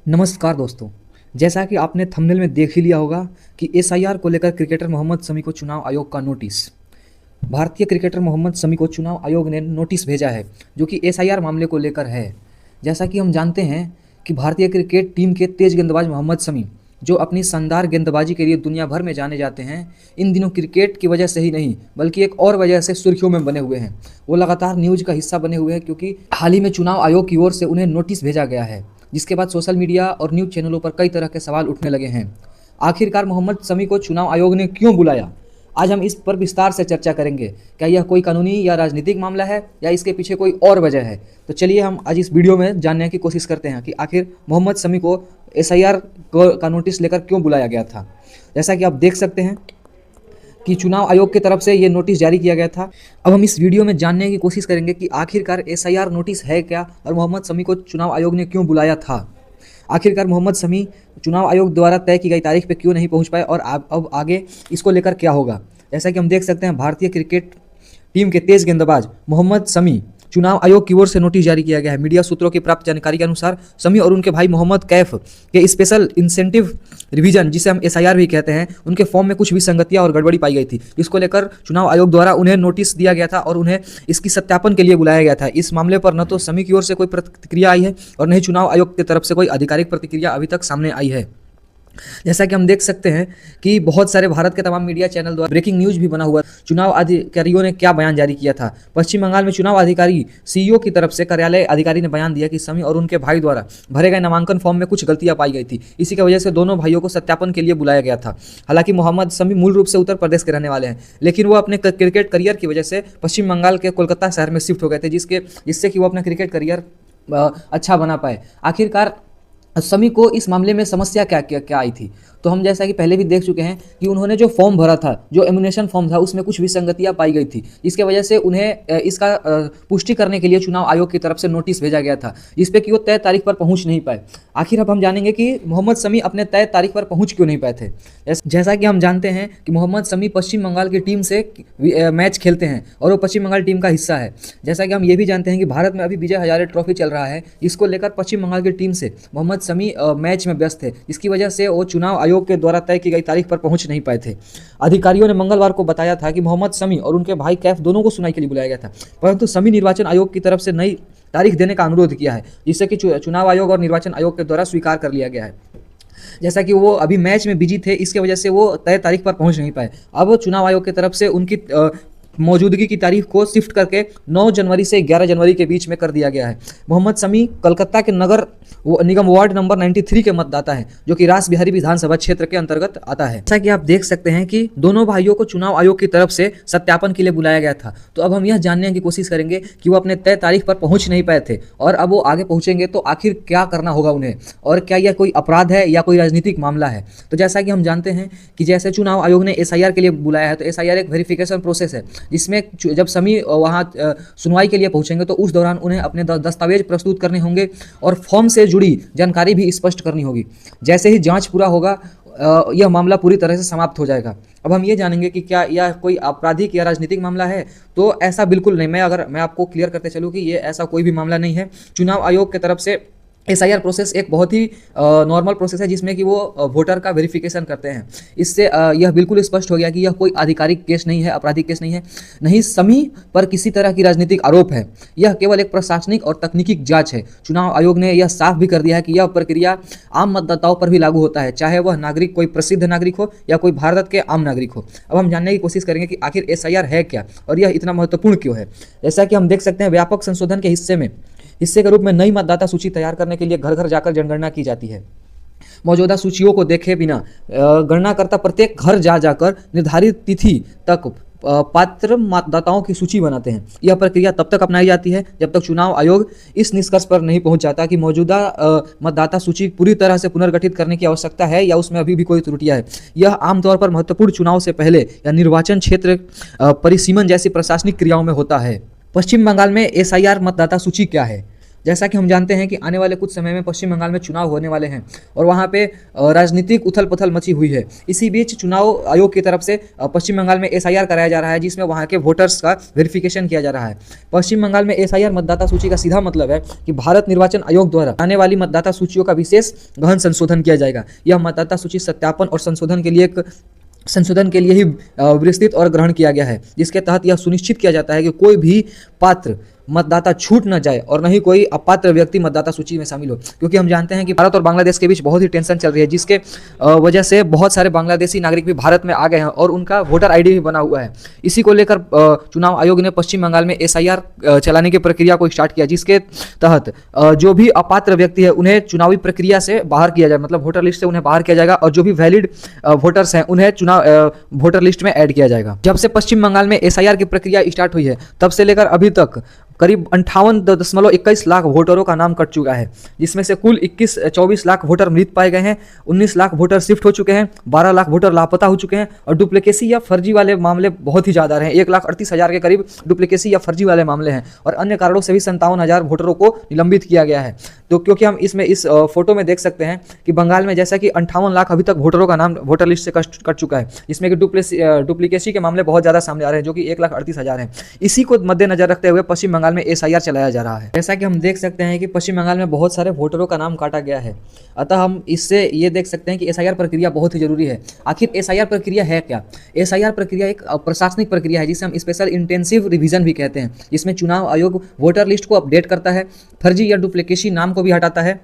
नमस्कार दोस्तों। जैसा कि आपने थंबनेल में देख ही लिया होगा कि एसआईआर को लेकर क्रिकेटर मोहम्मद शमी को चुनाव आयोग का नोटिस। भारतीय क्रिकेटर मोहम्मद शमी को चुनाव आयोग ने नोटिस भेजा है जो कि एसआईआर मामले को लेकर है। जैसा कि हम जानते हैं कि भारतीय क्रिकेट टीम के तेज गेंदबाज मोहम्मद शमी, जो अपनी शानदार गेंदबाजी के लिए दुनिया भर में जाने जाते हैं, इन दिनों क्रिकेट की वजह से ही नहीं बल्कि एक और वजह से सुर्खियों में बने हुए हैं। वो लगातार न्यूज़ का हिस्सा बने हुए हैं क्योंकि हाल ही में चुनाव आयोग की ओर से उन्हें नोटिस भेजा गया है, जिसके बाद सोशल मीडिया और न्यूज़ चैनलों पर कई तरह के सवाल उठने लगे हैं। आखिरकार मोहम्मद शमी को चुनाव आयोग ने क्यों बुलाया, आज हम इस पर विस्तार से चर्चा करेंगे। क्या यह कोई कानूनी या राजनीतिक मामला है या इसके पीछे कोई और वजह है? तो चलिए हम आज इस वीडियो में जानने की कोशिश करते हैं कि आखिर मोहम्मद शमी को एसआईआर का नोटिस लेकर क्यों बुलाया गया था। जैसा कि आप देख सकते हैं कि चुनाव आयोग की तरफ से ये नोटिस जारी किया गया था। अब हम इस वीडियो में जानने की कोशिश करेंगे कि आखिरकार एसआईआर नोटिस है क्या और मोहम्मद शमी को चुनाव आयोग ने क्यों बुलाया था। आखिरकार मोहम्मद शमी चुनाव आयोग द्वारा तय की गई तारीख पे क्यों नहीं पहुंच पाए और अब आगे इसको लेकर क्या होगा। जैसा कि हम देख सकते हैं, भारतीय क्रिकेट टीम के तेज गेंदबाज मोहम्मद शमी चुनाव आयोग की ओर से नोटिस जारी किया गया है। मीडिया सूत्रों की प्राप्त जानकारी के अनुसार शमी और उनके भाई मोहम्मद कैफ के स्पेशल इंसेंटिव रिवीजन, जिसे हम एसआईआर भी कहते हैं, उनके फॉर्म में कुछ विसंगतियां और गड़बड़ी पाई गई थी, जिसको लेकर चुनाव आयोग द्वारा उन्हें नोटिस दिया गया था और उन्हें इसकी सत्यापन के लिए बुलाया गया था। इस मामले पर न तो शमी की ओर से कोई प्रतिक्रिया आई है और न ही चुनाव आयोग की तरफ से कोई आधिकारिक प्रतिक्रिया अभी तक सामने आई है। जैसा कि हम देख सकते हैं कि बहुत सारे भारत के तमाम मीडिया चैनल द्वारा ब्रेकिंग न्यूज़ भी बना हुआ। चुनाव अधिकारियों ने क्या बयान जारी किया था। पश्चिम बंगाल में चुनाव अधिकारी सीईओ की तरफ से कार्यालय अधिकारी ने बयान दिया कि शमी और उनके भाई द्वारा भरे गए नामांकन फॉर्म में कुछ गलतियां पाई गई थी। इसी की वजह से दोनों भाइयों को सत्यापन के लिए बुलाया गया था। हालांकि मोहम्मद शमी मूल रूप से उत्तर प्रदेश के रहने वाले हैं, लेकिन वो अपने क्रिकेट करियर की वजह से पश्चिम बंगाल के कोलकाता शहर में शिफ्ट हो गए थे, जिससे कि वो अपना क्रिकेट करियर अच्छा बना पाए। आखिरकार शमी को इस मामले में समस्या क्या आई थी, तो हम जैसा कि पहले भी देख चुके हैं कि उन्होंने जो फॉर्म भरा था, जो एमुनेशन फॉर्म था, उसमें कुछ विसंगतियां पाई गई थी, जिसके वजह से उन्हें इसका पुष्टि करने के लिए चुनाव आयोग की तरफ से नोटिस भेजा गया था, जिसपे कि वो तय तारीख पर पहुंच नहीं पाए। आखिर अब हम जानेंगे कि मोहम्मद शमी अपने तय तारीख पर पहुंच क्यों नहीं पाए थे। जैसा कि हम जानते हैं कि मोहम्मद शमी पश्चिम बंगाल की टीम से मैच खेलते हैं और वो पश्चिम बंगाल टीम का हिस्सा है। जैसा कि हम ये भी जानते हैं कि भारत में अभी विजय हजारे ट्रॉफी चल रहा है, जिसको लेकर पश्चिम बंगाल की टीम से मोहम्मद शमी मैच में व्यस्त थे, जिसकी वजह से वो चुनाव आयोग के द्वारा तय की गई तारीख पर पहुंच नहीं पाए थे। अधिकारियों ने मंगलवार को बताया था कि मोहम्मद शमी और उनके भाई कैफ दोनों को सुनवाई के लिए बुलाया गया था, परंतु शमी निर्वाचन आयोग की तरफ से नई तारीख देने का अनुरोध किया है, जिससे कि चुनाव आयोग और निर्वाचन आयोग के द्वारा स्वीकार कर लिया गया है। जैसा कि वो अभी मैच में बिजी थे, इसके वजह से वो तय तारीख पर पहुंच नहीं पाए। अब चुनाव आयोग की तरफ से उनकी मौजूदगी की तारीख को शिफ्ट करके 9 जनवरी से 11 जनवरी के बीच में कर दिया गया है। मोहम्मद शमी कलकत्ता के नगर निगम वार्ड नंबर 93 के मतदाता है, जो कि रास बिहारी विधानसभा क्षेत्र के अंतर्गत आता है। जैसा कि आप देख सकते हैं कि दोनों भाइयों को चुनाव आयोग की तरफ से सत्यापन के लिए बुलाया गया था। तो अब हम यह जानने की कोशिश करेंगे कि वो अपने तय तारीख पर पहुंच नहीं पाए थे और अब वो आगे पहुंचेंगे तो आखिर क्या करना होगा उन्हें, और क्या यह कोई अपराध है या कोई राजनीतिक मामला है। तो जैसा कि हम जानते हैं कि जैसे चुनाव आयोग ने एसआईआर के लिए बुलाया है, तो एसआईआर एक वेरिफिकेशन प्रोसेस है, जिसमें जब शमी वहाँ सुनवाई के लिए पहुंचेंगे तो उस दौरान उन्हें अपने दस्तावेज प्रस्तुत करने होंगे और फॉर्म से जुड़ी जानकारी भी स्पष्ट करनी होगी। जैसे ही जांच पूरा होगा, यह मामला पूरी तरह से समाप्त हो जाएगा। अब हम ये जानेंगे कि क्या यह कोई आपराधिक या राजनीतिक मामला है, तो ऐसा बिल्कुल नहीं। मैं आपको क्लियर करते चलूँ कि ये ऐसा कोई भी मामला नहीं है। चुनाव आयोग की तरफ से एसआईआर प्रोसेस एक बहुत ही नॉर्मल प्रोसेस है, जिसमें कि वो वोटर का वेरिफिकेशन करते हैं। इससे यह बिल्कुल स्पष्ट हो गया कि यह कोई आधिकारिक केस नहीं है, आपराधिक केस नहीं है, नहीं शमी पर किसी तरह की राजनीतिक आरोप है। यह केवल एक प्रशासनिक और तकनीकी जांच है। चुनाव आयोग ने यह साफ भी कर दिया है कि यह प्रक्रिया आम मतदाताओं पर भी लागू होता है, चाहे वह नागरिक कोई प्रसिद्ध नागरिक हो या कोई भारत के आम नागरिक हो। अब हम जानने की कोशिश करेंगे कि आखिर एसआईआर है क्या और यह इतना महत्वपूर्ण क्यों है। जैसा कि हम देख सकते हैं, व्यापक संशोधन के हिस्से के रूप में नई मतदाता सूची तैयार करने के लिए घर घर जाकर जनगणना की जाती है। मौजूदा सूचियों को देखे बिना गणनाकर्ता प्रत्येक घर जाकर निर्धारित तिथि तक पात्र मतदाताओं की सूची बनाते हैं। यह प्रक्रिया तब तक अपनाई जाती है जब तक चुनाव आयोग इस निष्कर्ष पर नहीं पहुंच जाता कि मौजूदा मतदाता सूची पूरी तरह से पुनर्गठित करने की आवश्यकता है या उसमें अभी भी कोई त्रुटियां है। यह आमतौर पर महत्वपूर्ण चुनाव से पहले या निर्वाचन क्षेत्र परिसीमन जैसी प्रशासनिक क्रियाओं में होता है। पश्चिम बंगाल में एसआईआर मतदाता सूची क्या है। जैसा कि हम जानते हैं कि आने वाले कुछ समय में पश्चिम बंगाल में चुनाव होने वाले हैं और वहाँ पे राजनीतिक उथल पुथल मची हुई है। इसी बीच चुनाव आयोग की तरफ से पश्चिम बंगाल में एसआईआर कराया जा रहा है, जिसमें वहाँ के वोटर्स का वेरिफिकेशन किया जा रहा है। पश्चिम बंगाल में एसआईआर मतदाता सूची का सीधा मतलब है कि भारत निर्वाचन आयोग द्वारा आने वाली मतदाता सूचियों का विशेष गहन संशोधन किया जाएगा। यह मतदाता सूची सत्यापन और संशोधन के लिए ही विस्तृत और ग्रहण किया गया है, जिसके तहत यह सुनिश्चित किया जाता है कि कोई भी पात्र मतदाता छूट न जाए और न ही कोई अपात्र व्यक्ति मतदाता सूची में शामिल हो, क्योंकि हम जानते हैं कि भारत और बांग्लादेश के बीच बहुत ही टेंशन चल रही है, जिसके वजह से बहुत सारे बांग्लादेशी नागरिक भी भारत में आ गए हैं और उनका वोटर आईडी भी बना हुआ है। इसी को लेकर चुनाव आयोग ने पश्चिम बंगाल में एसआईआर चलाने की प्रक्रिया को स्टार्ट किया, जिसके तहत जो भी अपात्र व्यक्ति है उन्हें चुनावी प्रक्रिया से बाहर किया जाए, मतलब वोटर लिस्ट से उन्हें बाहर किया जाएगा और जो भी वैलिड वोटर्स हैं उन्हें चुनाव वोटर लिस्ट में ऐड किया जाएगा। जब से पश्चिम बंगाल में एसआईआर की प्रक्रिया स्टार्ट हुई है तब से लेकर अभी तक करीब 58.21 लाख वोटरों का नाम कट चुका है, जिसमें से कुल 24 लाख वोटर मृत पाए गए हैं, 19 लाख वोटर शिफ्ट हो चुके हैं, 12 लाख वोटर लापता हो चुके हैं और डुप्लीकेसी या फर्जी वाले मामले बहुत ही ज़्यादा रहे हैं। 1,38,000 के करीब डुप्लीकेसी या फर्जी वाले मामले हैं और अन्य कारणों से भी 57,000 वोटरों को निलंबित किया गया है। तो क्योंकि हम इस फोटो में देख सकते हैं कि बंगाल में जैसा कि 58 लाख अभी तक वोटरों का नाम वोटर लिस्ट से कट चुका है, जिसमें कि डुप्लीकेसी के मामले बहुत ज़्यादा सामने आ रहे हैं, जो कि 1,38,000 हैं। इसी को मद्देनजर रखते हुए पश्चिम बंगाल में एसआईआर चलाया जा रहा है। जैसा कि हम देख सकते हैं कि पश्चिम बंगाल में बहुत सारे वोटरों का नाम काटा गया है, अतः हम इससे ये देख सकते हैं कि एसआईआर प्रक्रिया बहुत ही जरूरी है। आखिर एसआईआर प्रक्रिया है क्या? एसआईआर प्रक्रिया एक प्रशासनिक प्रक्रिया है जिसे हम स्पेशल इंटेंसिव रिवीजन भी कहते हैं, जिसमें चुनाव आयोग वोटर लिस्ट को अपडेट करता है, फर्जी या डुप्लीकेसी नाम को भी हटाता है।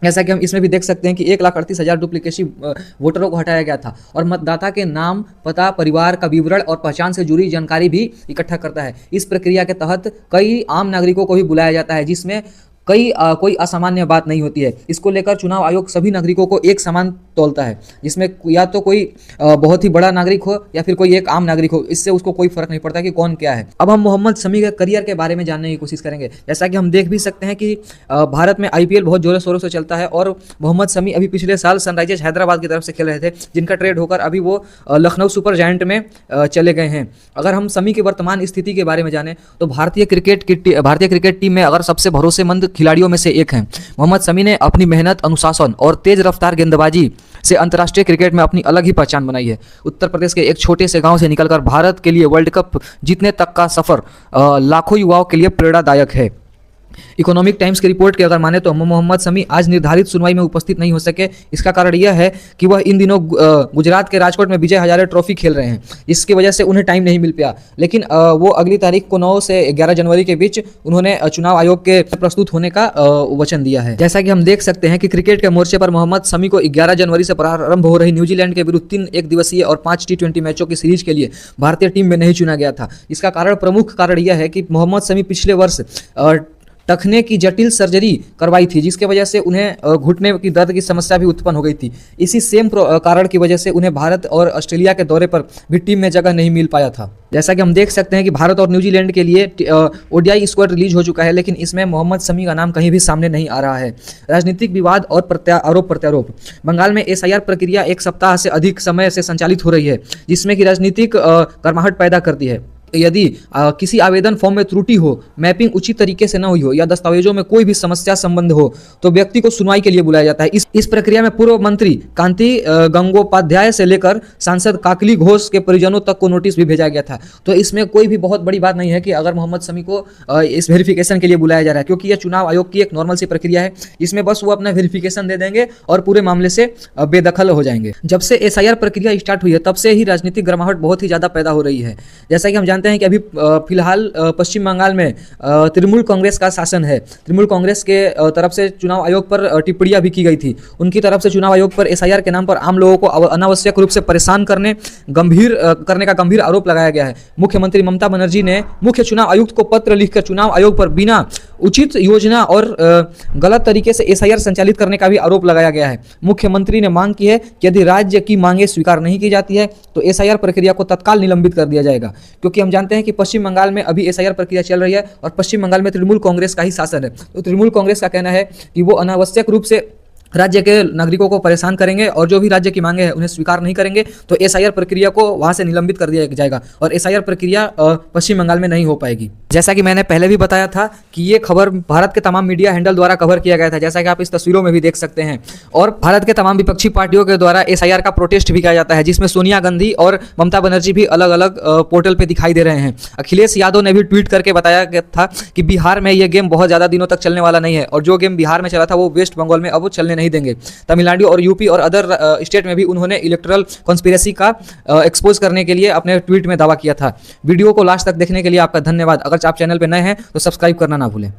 जैसा कि हम इसमें भी देख सकते हैं कि 1,38,000 डुप्लीकेसी वोटरों को हटाया गया था और मतदाता के नाम, पता, परिवार का विवरण और पहचान से जुड़ी जानकारी भी इकट्ठा करता है। इस प्रक्रिया के तहत कई आम नागरिकों को भी बुलाया जाता है, जिसमें कोई असामान्य बात नहीं होती है। इसको लेकर चुनाव आयोग सभी नागरिकों को एक समान तौलता है, जिसमें या तो कोई बहुत ही बड़ा नागरिक हो या फिर कोई एक आम नागरिक हो, इससे उसको कोई फर्क नहीं पड़ता कि कौन क्या है। अब हम मोहम्मद शमी के करियर के बारे में जानने की कोशिश करेंगे। जैसा कि हम देख भी सकते हैं कि भारत में आईपीएल बहुत जोरों शोरों से चलता है और मोहम्मद शमी अभी पिछले साल सनराइजर्स हैदराबाद की तरफ से खेल रहे थे, जिनका ट्रेड होकर अभी वो लखनऊ सुपर जायंट में चले गए हैं। अगर हम शमी की वर्तमान स्थिति के बारे में जाने तो भारतीय क्रिकेट टीम में अगर सबसे भरोसेमंद खिलाड़ियों में से एक हैं। मोहम्मद शमी ने अपनी मेहनत, अनुशासन और तेज रफ्तार गेंदबाजी से अंतर्राष्ट्रीय क्रिकेट में अपनी अलग ही पहचान बनाई है। उत्तर प्रदेश के एक छोटे से गांव से निकलकर भारत के लिए वर्ल्ड कप जीतने तक का सफर लाखों युवाओं के लिए प्रेरणादायक है। इकोनॉमिक टाइम्स की रिपोर्ट की अगर माने तो मोहम्मद शमी आज निर्धारित सुनवाई में उपस्थित नहीं हो सके। इसका कारण यह है कि वह इन दिनों गुजरात के राजकोट में विजय हजारे ट्रॉफी खेल रहे हैं, जिसकी वजह से उन्हें टाइम नहीं मिल पाया। लेकिन वो अगली तारीख को 9 से 11 जनवरी के बीच उन्होंने चुनाव आयोग के प्रस्तुत होने का वचन दिया है। जैसा कि हम देख सकते हैं कि क्रिकेट के मोर्चे पर मोहम्मद शमी को 11 जनवरी से प्रारंभ हो रही न्यूजीलैंड के विरुद्ध 3 एक दिवसीय और 5 T20 मैचों की सीरीज के लिए भारतीय टीम में नहीं चुना गया था। इसका प्रमुख कारण यह है कि मोहम्मद शमी पिछले वर्ष टखने की जटिल सर्जरी करवाई थी, जिसके वजह से उन्हें घुटने की दर्द की समस्या भी उत्पन्न हो गई थी। इसी सेम कारण की वजह से उन्हें भारत और ऑस्ट्रेलिया के दौरे पर भी टीम में जगह नहीं मिल पाया था। जैसा कि हम देख सकते हैं कि भारत और न्यूजीलैंड के लिए ओडीआई स्क्वाड रिलीज हो चुका है, लेकिन इसमें मोहम्मद शमी का नाम कहीं भी सामने नहीं आ रहा है। राजनीतिक विवाद और आरोप प्रत्यारोप। बंगाल में एसआईआर प्रक्रिया 1 सप्ताह से अधिक समय से संचालित हो रही है, जिसमें कि राजनीतिक गर्माहट पैदा करती है। यदि किसी आवेदन फॉर्म में त्रुटि हो, मैपिंग उचित तरीके से न हुई हो या दस्तावेजों में कोई भी समस्या संबंध हो तो व्यक्ति को सुनवाई के लिए बुलाया जाता है। इस प्रक्रिया में पूर्व मंत्री कांति गंगोपाध्याय से लेकर सांसद काकली घोष के परिजनों तक को नोटिस भी भेजा गया था। तो इसमें कोई भी बहुत बड़ी बात नहीं है कि अगर मोहम्मद शमी को इस वेरिफिकेशन के लिए बुलाया जा रहा है, क्योंकि यह चुनाव आयोग की एक नॉर्मल सी प्रक्रिया है, जिसमें बस वो अपना वेरिफिकेशन दे देंगे और पूरे मामले से बेदखल हो जाएंगे। जब से एसआईआर प्रक्रिया स्टार्ट हुई है तब से ही राजनीतिक गर्माहट बहुत ही ज्यादा पैदा हो रही है। जैसा कि हम जानते हैं कि अभी फिलहाल पश्चिम बंगाल में तृणमूल कांग्रेस का शासन है। तृणमूल कांग्रेस के तरफ से चुनाव आयोग पर टिप्पणियां भी की गई थी। उनकी तरफ से चुनाव आयोग पर एसआईआर के नाम पर आम लोगों को अनावश्यक रूप से परेशान करने का गंभीर आरोप लगाया गया है। मुख्यमंत्री ममता बनर्जी ने मुख्य चुनाव आयुक्त को पत्र लिखकर चुनाव आयोग पर बिना उचित योजना और गलत तरीके से एसआईआर संचालित करने का भी आरोप लगाया गया है। मुख्यमंत्री ने मांग की है कि यदि राज्य की मांगें स्वीकार नहीं की जाती है तो एसआईआर प्रक्रिया को तत्काल निलंबित कर दिया जाएगा, क्योंकि हम जानते हैं कि पश्चिम बंगाल में अभी एसआईआर प्रक्रिया चल रही है और पश्चिम बंगाल में तृणमूल कांग्रेस का ही शासन है। तो तृणमूल कांग्रेस का कहना है कि वो अनावश्यक रूप से राज्य के नागरिकों को परेशान करेंगे और जो भी राज्य की मांगे हैं उन्हें स्वीकार नहीं करेंगे तो एसआईआर प्रक्रिया को वहां से निलंबित कर दिया जाएगा और एसआईआर प्रक्रिया पश्चिम बंगाल में नहीं हो पाएगी। जैसा कि मैंने पहले भी बताया था कि ये खबर भारत के तमाम मीडिया हैंडल द्वारा कवर किया गया था, जैसा कि आप इस तस्वीरों में भी देख सकते हैं। और भारत के तमाम विपक्षी पार्टियों के द्वारा एसआईआर का प्रोटेस्ट भी किया जाता है, जिसमें सोनिया गांधी और ममता बनर्जी भी अलग अलग पोर्टल पर दिखाई दे रहे हैं। अखिलेश यादव ने भी ट्वीट करके बताया गया था कि बिहार में ये गेम बहुत ज़्यादा दिनों तक चलने वाला नहीं है और जो गेम बिहार में चला था वो वेस्ट बंगाल में अब वो चलने नहीं देंगे। तमिलनाडु और यूपी और अदर स्टेट में भी उन्होंने इलेक्टोरल कॉन्स्पिरेसी का एक्सपोज करने के लिए अपने ट्वीट में दावा किया था। वीडियो को लास्ट तक देखने के लिए आपका धन्यवाद। अगर आप चैनल पर नए हैं तो सब्सक्राइब करना ना भूलें।